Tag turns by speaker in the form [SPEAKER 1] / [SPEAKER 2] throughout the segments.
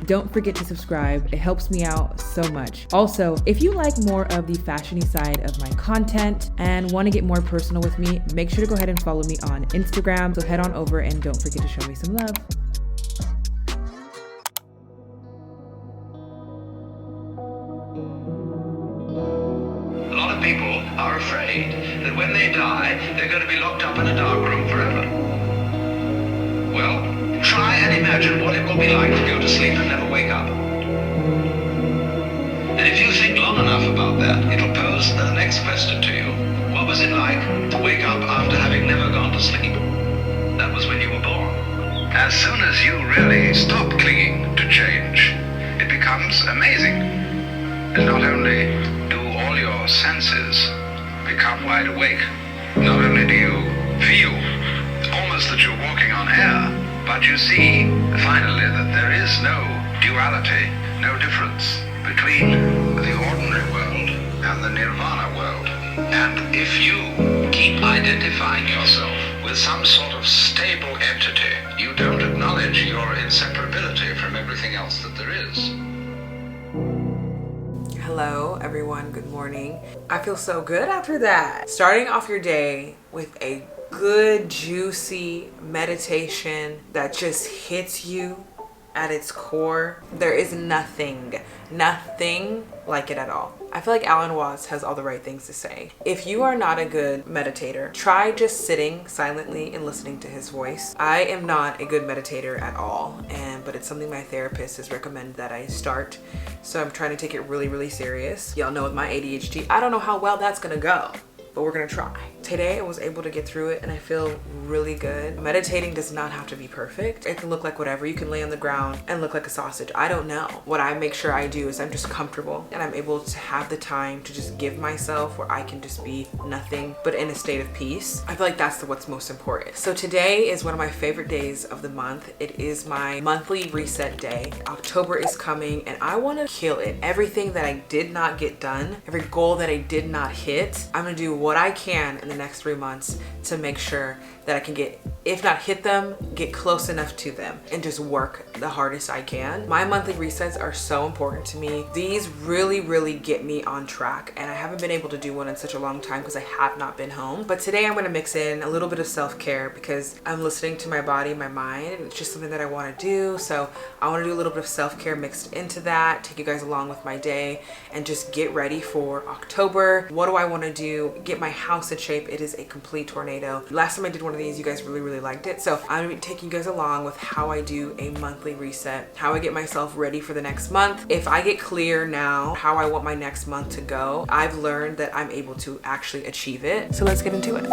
[SPEAKER 1] don't forget to subscribe. It helps me out so much. Also, if you like more of the fashiony side of my content and want to get more personal with me, make sure to go ahead and follow me on Instagram. So head on over and don't forget to show me some love.
[SPEAKER 2] A lot of people are afraid that when they die, they're going to be locked up in a dark room forever. Well, try and imagine what it will be like to go to sleep and never wake up. And if you think long enough about that, it'll pose the next question to you. What was it like to wake up after having never gone to sleep? That was when you were born. As soon as you really stop clinging to change, it becomes amazing. And not only do all your senses become wide awake, not only do you feel almost that you're walking on air, but you see finally that there is no duality, no difference between the ordinary world and the nirvana world. And if you keep identifying yourself with some sort of stable entity, you don't acknowledge your inseparability from everything else that there is.
[SPEAKER 3] Hello everyone, good morning. I feel so good after that. Starting off your day with a good juicy meditation that just hits you at its core. There is nothing like it at all. I feel like Alan Watts has all the right things to say. If you are not a good meditator, try just sitting silently and listening to his voice. I am not a good meditator at all, but it's something my therapist has recommended that I start. So I'm trying to take it really serious. Y'all know with my ADHD, I don't know how well that's gonna go, but we're gonna try. Today I was able to get through it and I feel really good. Meditating does not have to be perfect. It can look like whatever. You can lay on the ground and look like a sausage. I don't know. What I make sure I do is I'm just comfortable and I'm able to have the time to just give myself where I can just be nothing but in a state of peace. I feel like that's what's most important. So today is one of my favorite days of the month. It is my monthly reset day. October is coming and I want to kill it. Everything that I did not get done, every goal that I did not hit, I'm gonna do what I can in the next 3 months to make sure that I can get, if not hit them, get close enough to them and just work the hardest I can. My monthly resets are so important to me. These really get me on track, and I haven't been able to do one in such a long time because I have not been home. But today I'm gonna mix in a little bit of self-care because I'm listening to my body, my mind, and it's just something that I wanna do. So I wanna do a little bit of self-care mixed into that, take you guys along with my day and just get ready for October. What do I wanna do? Get my house in shape. It is a complete tornado. Last time I did one of these, you guys really liked it. So I'm gonna be taking you guys along with how I do a monthly reset, how I get myself ready for the next month. If I get clear now how I want my next month to go, I've learned that I'm able to actually achieve it. So let's get into it.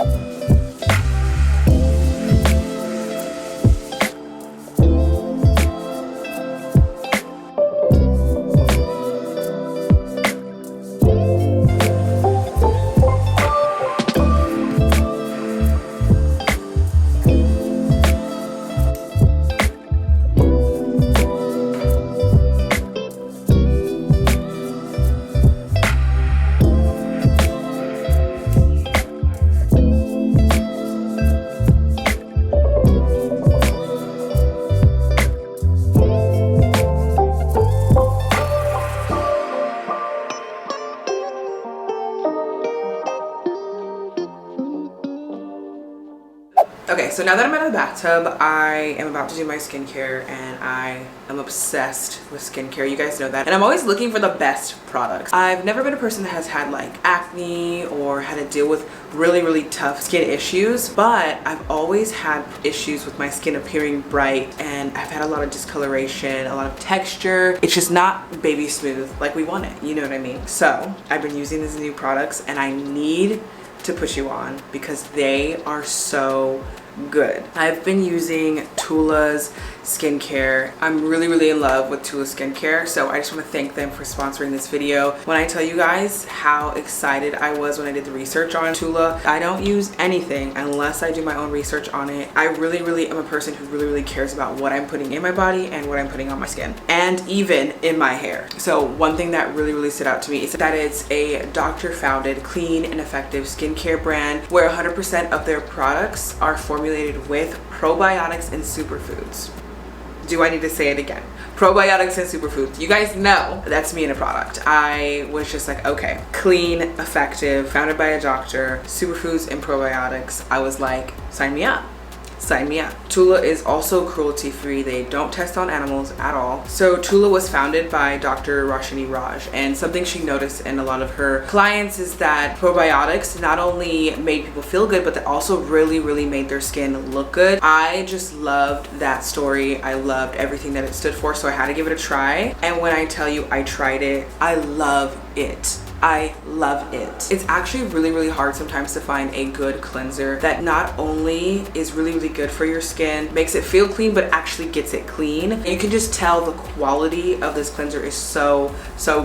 [SPEAKER 3] Okay, so now that I'm out of the bathtub, I am about to do my skincare and I am obsessed with skincare. You guys know that. And I'm always looking for the best products. I've never been a person that has had like acne or had to deal with really tough skin issues, but I've always had issues with my skin appearing bright, and I've had a lot of discoloration, a lot of texture. It's just not baby smooth like we want it, you know what I mean? So I've been using these new products and I need to put you on because they are so good. I've been using TULA's skincare. I'm really in love with TULA skincare, so I just want to thank them for sponsoring this video. When I tell you guys how excited I was when I did the research on TULA, I don't use anything unless I do my own research on it. I really am a person who really cares about what I'm putting in my body and what I'm putting on my skin, and even in my hair. So one thing that really stood out to me is that it's a doctor-founded, clean and effective skincare brand where 100% of their products are formulated with probiotics and superfoods. Do I need to say it again? Probiotics and superfoods. You guys know that's me in a product. I was just like, okay, clean, effective, founded by a doctor, superfoods and probiotics. I was like, sign me up. Sign me up. TULA is also cruelty free. They don't test on animals at all. So TULA was founded by Dr. Roshini Raj, and something she noticed in a lot of her clients is that probiotics not only made people feel good, but they also really made their skin look good. I just loved that story. I loved everything that it stood for, so I had to give it a try. And when I tell you I tried it, I love it. I love it. It's actually really hard sometimes to find a good cleanser that not only is really good for your skin, makes it feel clean, but actually gets it clean. And you can just tell the quality of this cleanser is so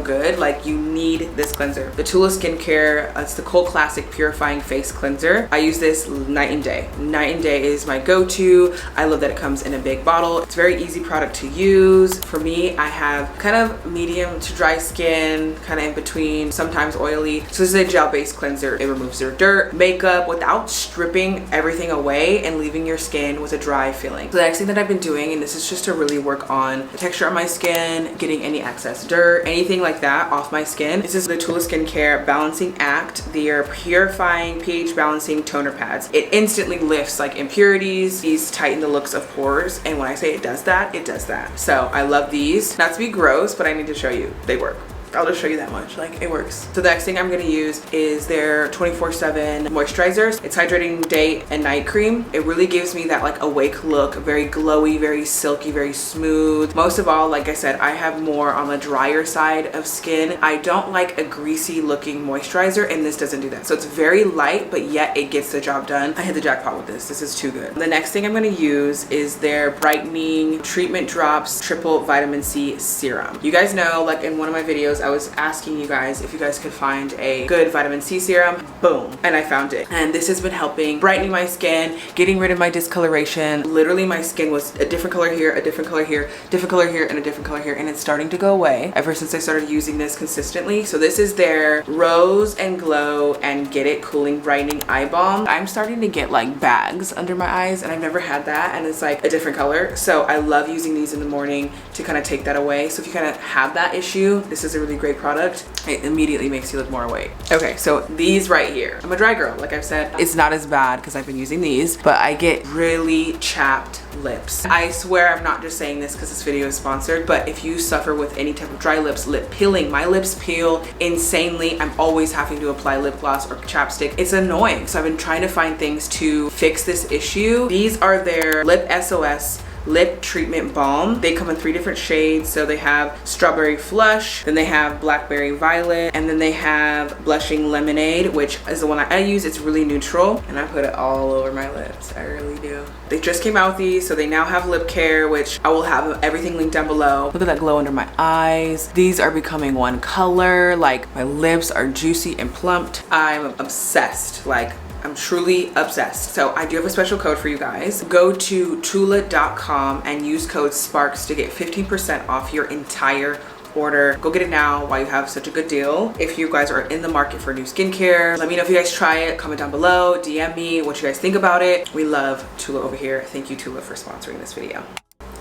[SPEAKER 3] good. Like, you need this cleanser. The TULA skincare, it's the Cult Classic Purifying Face Cleanser. I use this night and day. Night and day is my go-to. I love that it comes in a big bottle. It's a very easy product to use. For me, I have kind of medium to dry skin, kind of in between, sometimes oily. So this is a gel-based cleanser. It removes your dirt, makeup without stripping everything away and leaving your skin with a dry feeling. So the next thing that I've been doing, and this is just to really work on the texture of my skin, getting any excess dirt, anything like that off my skin. This is the TULA Skincare Balancing Act. They are purifying, pH balancing toner pads. It instantly lifts like impurities. These tighten the looks of pores, and when I say it does that, it does that. So I love these. Not to be gross, but I need to show you they work. I'll just show you that much, like, it works. So the next thing I'm gonna use is their 24/7 moisturizers. It's hydrating day and night cream. It really gives me that like awake look, very glowy, very silky, very smooth. Most of all, like I said, I have more on the drier side of skin. I don't like a greasy looking moisturizer, and this doesn't do that. So it's very light, but yet it gets the job done. I hit the jackpot with this. This is too good. The next thing I'm gonna use is their Brightening Treatment Drops Triple Vitamin C Serum. You guys know, like in one of my videos, I was asking you guys if you guys could find a good vitamin C serum. Boom, and I found it. And this has been helping brightening my skin, getting rid of my discoloration. Literally, my skin was a different color here, a different color here, different color here, and a different color here, and it's starting to go away ever since I started using this consistently. So this is their Rose and Glow and Get It Cooling Brightening Eye Balm. I'm starting to get like bags under my eyes, and I've never had that, and it's like a different color. So I love using these in the morning to kind of take that away. So if you kind of have that issue, this is a really great product. It immediately makes you look more awake. Okay, so these right here, I'm a dry girl, like I've said. It's not as bad because I've been using these, but I get really chapped lips. I swear I'm not just saying this because this video is sponsored, but if you suffer with any type of dry lips, lip peeling, my lips peel insanely. I'm always having to apply lip gloss or chapstick. It's annoying. So I've been trying to find things to fix this issue. These are their Lip SOS Lip Treatment Balm. They come in 3 different shades. So they have Strawberry Flush, then they have Blackberry Violet, and then they have Blushing Lemonade, which is the one I use. It's really neutral, and I put it all over my lips. I really do. They just came out with these, so they now have lip care, which I will have everything linked down below. Look at that glow under my eyes. These are becoming one color. Like, my lips are juicy and plumped. I'm obsessed. Like, I'm truly obsessed. So I do have a special code for you guys. Go to TULA.com and use code SPARKS to get 15% off your entire order. Go get it now while you have such a good deal. If you guys are in the market for new skincare, let me know if you guys try it. Comment down below, DM me what you guys think about it. We love TULA over here. Thank you, TULA, for sponsoring this video.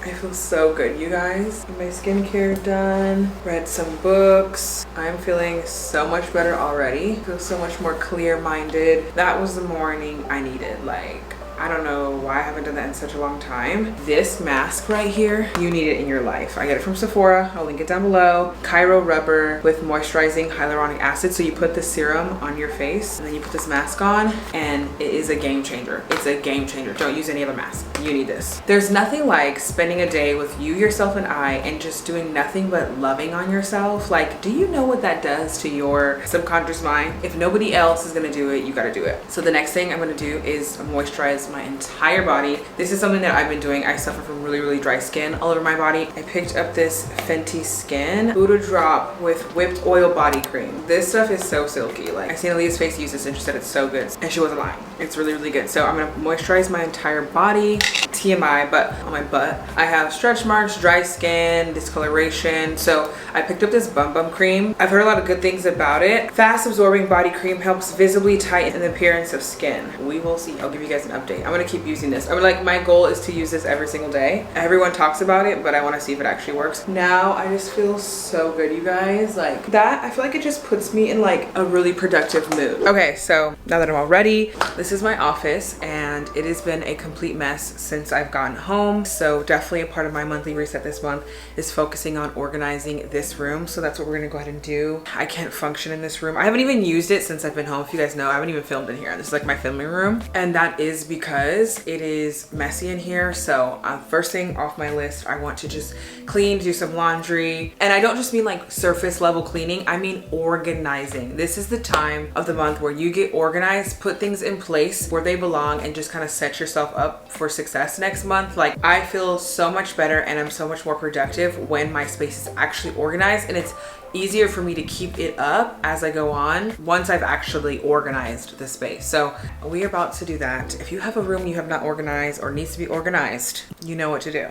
[SPEAKER 3] I feel so good, you guys. My skincare done, read some books. I'm feeling so much better already. I feel so much more clear-minded. That was the morning I needed. Like, I don't know why I haven't done that in such a long time. This mask right here, you need it in your life. I get it from Sephora. I'll link it down below. Cairo rubber with moisturizing hyaluronic acid. So you put the serum on your face and then you put this mask on, and it is a game changer. It's a game changer. Don't use any other mask. You need this. There's nothing like spending a day with you, yourself, and I, and just doing nothing but loving on yourself. Like, do you know what that does to your subconscious mind? If nobody else is gonna do it, you gotta do it. So the next thing I'm gonna do is moisturize my entire body. This is something that I've been doing. I suffer from really dry skin all over my body. I picked up this Fenty Skin Buddha Drop with whipped oil body cream. This stuff is so silky. Like, I seen Aaliyah's face use this and she said it's so good, and she wasn't lying. It's really good. So I'm gonna moisturize my entire body. TMI, but on my butt I have stretch marks, dry skin, discoloration. So I picked up this Bum Bum cream. I've heard a lot of good things about it. Fast absorbing body cream helps visibly tighten the appearance of skin. We will see. I'll give you guys an update. I'm gonna keep using this. I'm like, my goal is to use this every single day. Everyone talks about it, but I want to see if it actually works. Now I just feel so good, you guys. Like that, I feel like it just puts me in like a really productive mood. Okay, so now that I'm all ready, this is my office and it has been a complete mess since I've gotten home. So definitely a part of my monthly reset this month is focusing on organizing this room. So that's what we're gonna go ahead and do. I can't function in this room. I haven't even used it since I've been home. If you guys know, I haven't even filmed in here. This is like my filming room. And that is because it is messy in here. So first thing off my list, I want to just clean, do some laundry. And I don't just mean like surface level cleaning, I mean organizing. This is the time of the month where you get organized, put things in place where they belong, and just kind of set yourself up for success next month. Like I feel so much better and I'm so much more productive when my space is actually organized, and it's easier for me to keep it up as I go on once I've actually organized the space. So we are about to do that. If you have a room you have not organized or needs to be organized, you know what to do.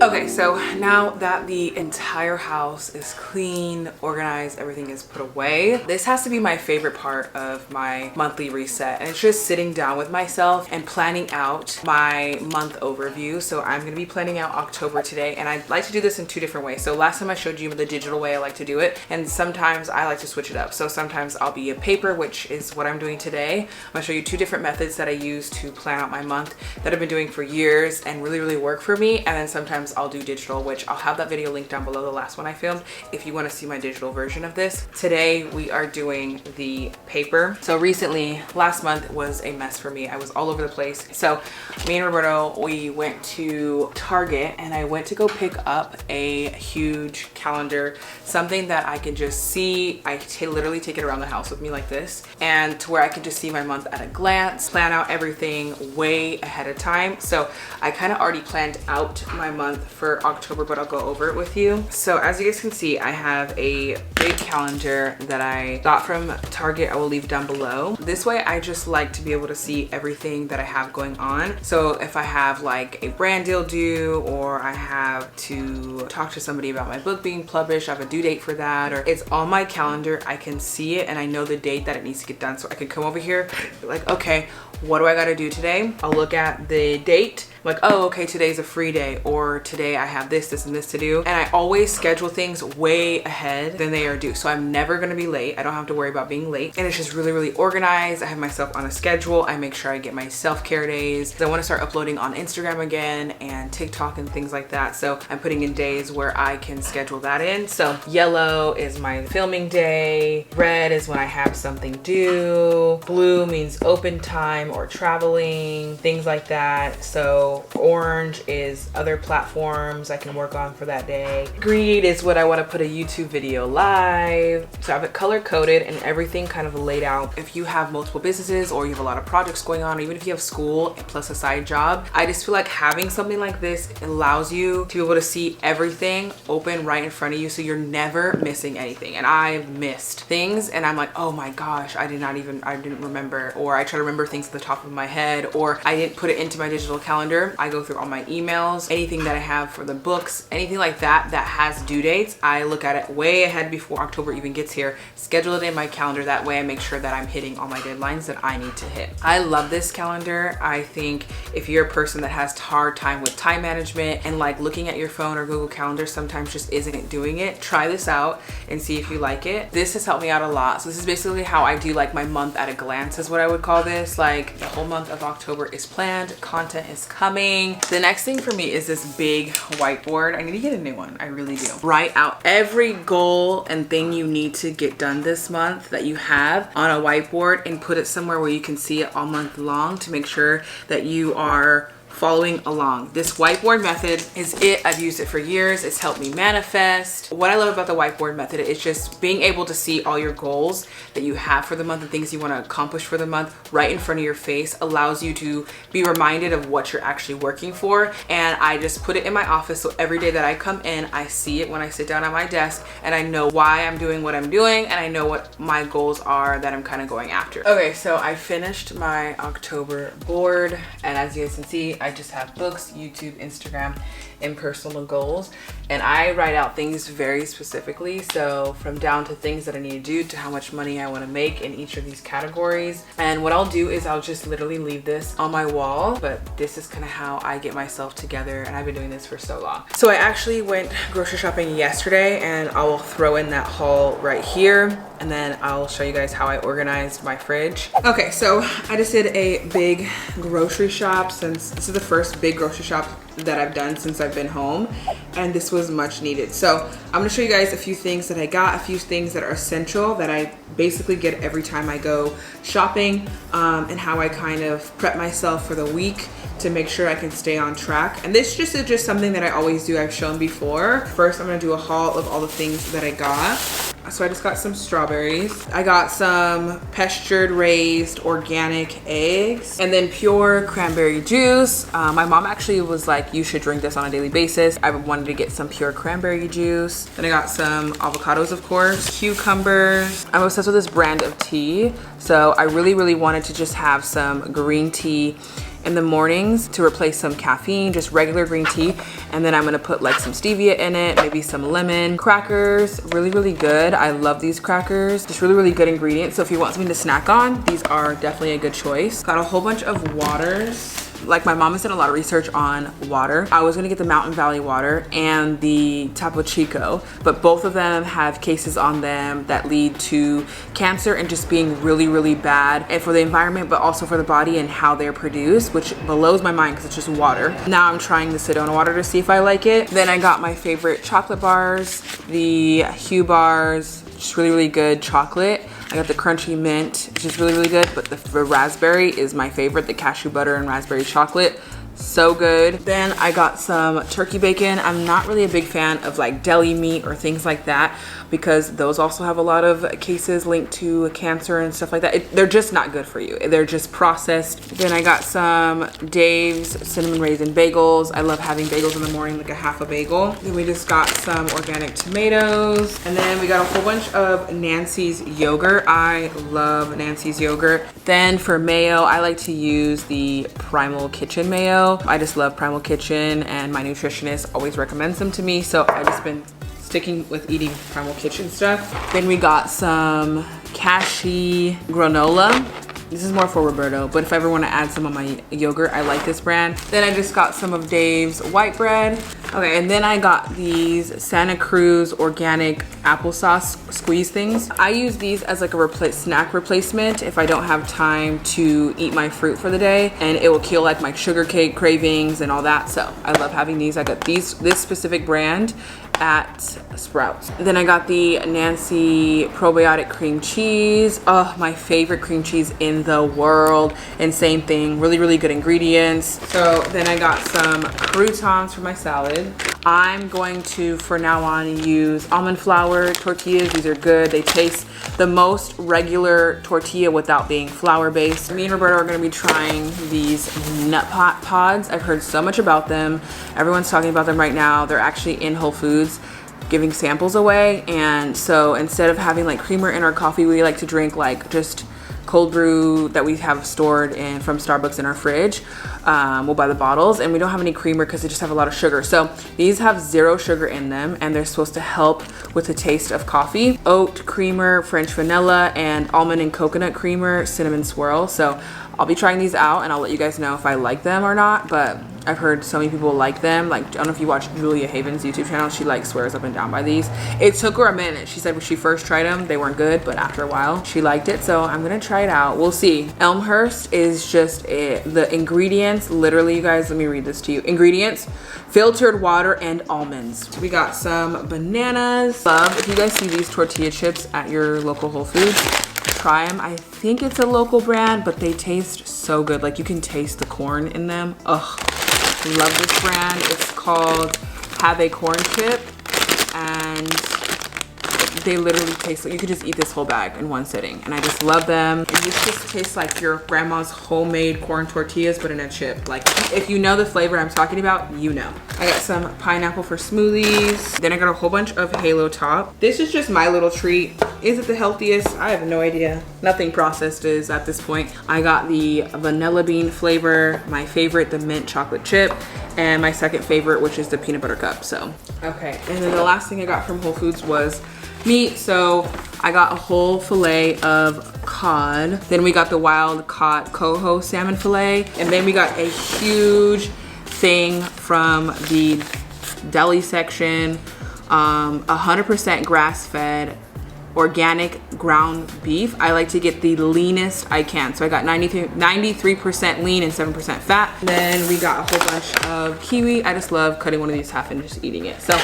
[SPEAKER 3] Okay, so now that the entire house is clean, organized, everything is put away, this has to be my favorite part of my monthly reset. And it's just sitting down with myself and planning out my month overview. So I'm gonna be planning out October today, and I like to do this in two different ways. So last time I showed you the digital way I like to do it, and sometimes I like to switch it up. So sometimes I'll be a paper, which is what I'm doing today. I'm gonna show you two different methods that I use to plan out my month that I've been doing for years and really work for me. And then sometimes I'll do digital, which I'll have that video linked down below, the last one I filmed, if you want to see my digital version of this. Today we are doing the paper. So recently, last month was a mess for me. I was all over the place. So me and Roberto, we went to Target and I went to go pick up a huge calendar, something that I can just see. I literally take it around the house with me like this, and to where I can just see my month at a glance, plan out everything way ahead of time. So I kind of already planned out my month for October, but I'll go over it with you. So as you guys can see, I have a big calendar that I got from Target. I will leave down below. This way I just like to be able to see everything that I have going on. So if I have like a brand deal due, or I have to talk to somebody about my book being published, I have a due date for that, or it's on my calendar, I can see it and I know the date that it needs to get done. So I can come over here like, okay, what do I gotta do today? I'll look at the date, like, oh, okay, today's a free day, or today I have this and this to do. And I always schedule things way ahead than they are due. So I'm never gonna be late. I don't have to worry about being late. And it's just really organized. I have myself on a schedule. I make sure I get my self-care days. I wanna start uploading on Instagram again and TikTok and things like that. So I'm putting in days where I can schedule that in. So yellow is my filming day. Red is when I have something due. Blue means open time or traveling, things like that. So orange is other platforms I can work on for that day. Green is what I want to put a YouTube video live. So I have it color coded and everything kind of laid out. If you have multiple businesses or you have a lot of projects going on, or even if you have school plus a side job, I just feel like having something like this allows you to be able to see everything open right in front of you, so you're never missing anything. And I've missed things and I'm like, oh my gosh, I didn't remember, or I try to remember things at the top of my head, or I didn't put it into my digital calendar. I go through all my emails, anything that I have for the books, anything like that that has due dates. I look at it way ahead before October even gets here, schedule it in my calendar. That way I make sure that I'm hitting all my deadlines that I need to hit. I love this calendar. I think if you're a person that has a hard time with time management and like looking at your phone or Google Calendar sometimes just isn't doing it, try this out and see if you like it. This has helped me out a lot. So this is basically how I do like my month at a glance, is what I would call this. Like the whole month of October is planned, content is coming. The next thing for me is this big whiteboard. I need to get a new one. I really do. Write out every goal and thing you need to get done this month that you have on a whiteboard, and put it somewhere where you can see it all month long to make sure that you are following along. This whiteboard method is it. I've used it for years. It's helped me manifest. What I love about the whiteboard method is just being able to see all your goals that you have for the month and things you want to accomplish for the month right in front of your face. Allows you to be reminded of what you're actually working for. And I just put it in my office, so every day that I come in, I see it when I sit down at my desk, and I know why I'm doing what I'm doing, and I know what my goals are that I'm kind of going after. Okay, so I finished my October board, and as you guys can see, I just have books, YouTube, Instagram, and personal goals, and I write out things very specifically. So from down to things that I need to do to how much money I want to make in each of these categories. And what I'll do is I'll just literally leave this on my wall, but this is kind of how I get myself together, and I've been doing this for so long. So I actually went grocery shopping yesterday, and I will throw in that haul right here, and then I'll show you guys how I organized my fridge. Okay, so I just did a big grocery shop, since this is the first big grocery shop that I've done since I've been home, and this was much needed. So I'm gonna show you guys a few things that I got, a few things that are essential that I basically get every time I go shopping, and how I kind of prep myself for the week to make sure I can stay on track. And this is just something that I always do. I've shown before. First, I'm gonna do a haul of all the things that I got. So I just got some strawberries. I got some pastured raised organic eggs, and then pure cranberry juice. My mom actually was like, you should drink this on a daily basis. I wanted to get some pure cranberry juice. Then I got some avocados, of course, cucumbers. I'm obsessed with this brand of tea. So I really wanted to just have some green tea in the mornings to replace some caffeine, just regular green tea. And then I'm gonna put like some stevia in it, maybe some lemon. Crackers, really good. I love these crackers. Just really good ingredients. So if you want something to snack on, these are definitely a good choice. Got a whole bunch of waters. Like, my mom has done a lot of research on water. I was gonna get the Mountain Valley water and the Topo Chico, but both of them have cases on them that lead to cancer and just being really bad, and for the environment, but also for the body and how they're produced, which blows my mind because it's just water. Now I'm trying the Sedona water to see if I like it. Then I got my favorite chocolate bars, the Hue bars, just really good chocolate. I got the crunchy mint, which is really good, but the raspberry is my favorite, the cashew butter and raspberry chocolate. So good. Then I got some turkey bacon. I'm not really a big fan of like deli meat or things like that, because those also have a lot of cases linked to cancer and stuff like that. They're just not good for you. They're just processed. Then I got some Dave's cinnamon raisin bagels. I love having bagels in the morning, like a half a bagel. Then we just got some organic tomatoes. And then we got a whole bunch of Nancy's yogurt. I love Nancy's yogurt. Then for mayo, I like to use the Primal Kitchen mayo. I just love Primal Kitchen, and my nutritionist always recommends them to me, so I've just been sticking with eating Primal Kitchen stuff. Then we got some cashew granola. This is more for Roberto, but if I ever want to add some on my yogurt, I like this brand. Then I just got some of Dave's white bread. Okay, and then I got these Santa Cruz organic applesauce squeeze things. I use these as like a snack replacement if I don't have time to eat my fruit for the day, and it will kill like my sugar cake cravings and all that. So I love having these. I got this specific brand at Sprouts. Then I got the Nancy probiotic cream cheese. Oh, my favorite cream cheese in the world. And same thing, really good ingredients. So then I got some croutons for my salad. I'm going to, for now on, use almond flour tortillas. These are good. They taste the most regular tortilla without being flour based. Me and Roberto are gonna be trying these nut pods. I've heard so much about them. Everyone's talking about them right now. They're actually in Whole Foods giving samples away. And so instead of having like creamer in our coffee, we like to drink like just cold brew that we have stored in from Starbucks in our fridge. We'll buy the bottles, and we don't have any creamer because they just have a lot of sugar. So these have 0 sugar in them, and they're supposed to help with the taste of coffee. Oat creamer, French vanilla, and almond and coconut creamer, cinnamon swirl. So I'll be trying these out, and I'll let you guys know if I like them or not, but I've heard so many people like them. Like, I don't know if you watch Julia Haven's YouTube channel, she like swears up and down by these. It took her a minute. She said when she first tried them, they weren't good, but after a while, she liked it. So I'm gonna try it out. We'll see. Elmhurst is just the ingredients, literally, you guys, let me read this to you. Ingredients: filtered water and almonds. We got some bananas. Love, if you guys see these tortilla chips at your local Whole Foods, try them. I think it's a local brand, but they taste so good. Like, you can taste the corn in them. Ugh. Love this brand. It's called Have a Corn Chip, and they literally taste like you could just eat this whole bag in one sitting, and I just love them. And this just tastes like your grandma's homemade corn tortillas but in a chip. Like, if you know the flavor I'm talking about, you know. I got some pineapple for smoothies. Then I got a whole bunch of Halo Top. This is just my little treat. Is it the healthiest? I have no idea. Nothing processed is at this point. I got the vanilla bean flavor, my favorite, the mint chocolate chip, and my second favorite, which is the peanut butter cup. So, okay. And then the last thing I got from Whole Foods was meat. So I got a whole fillet of cod. Then we got the wild caught coho salmon fillet. And then we got a huge thing from the deli section, 100% grass-fed organic ground beef. I like to get the leanest I can. So I got 93% lean and 7% fat. And then we got a whole bunch of kiwi. I just love cutting one of these half and just eating it. So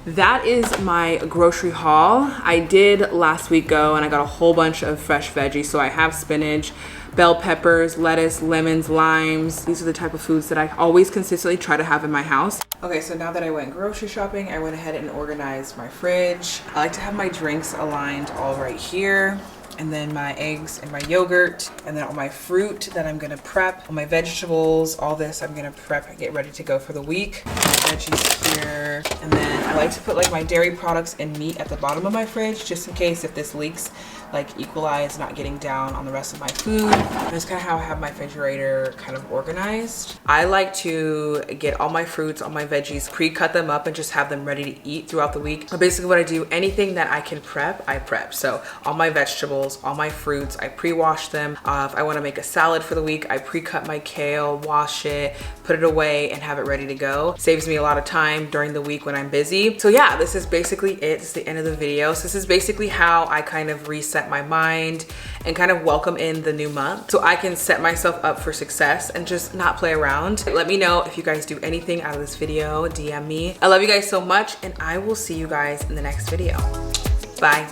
[SPEAKER 3] that is my grocery haul. I did last week go and I got a whole bunch of fresh veggies. So I have spinach, bell peppers, lettuce, lemons, limes. These are the type of foods that I always consistently try to have in my house. Okay, so now that I went grocery shopping, I went ahead and organized my fridge. I like to have my drinks aligned all right here, and then my eggs and my yogurt, and then all my fruit that I'm gonna prep, all my vegetables, all this I'm gonna prep and get ready to go for the week. My veggies here, and then I like to put like my dairy products and meat at the bottom of my fridge, just in case if this leaks, like equalize, not getting down on the rest of my food. That's kind of how I have my refrigerator kind of organized. I like to get all my fruits, all my veggies, pre-cut them up and just have them ready to eat throughout the week. But basically what I do, anything that I can prep, I prep. So all my vegetables, all my fruits, I pre-wash them. If I want to make a salad for the week, I pre-cut my kale, wash it, put it away, and have it ready to go. Saves me a lot of time during the week when I'm busy. So yeah, this is basically it. It's the end of the video. So this is basically how I kind of reset my mind and kind of welcome in the new month so I can set myself up for success and just not play around. Let me know if you guys do anything out of this video. DM me. I love you guys so much, and I will see you guys in the next video. Bye.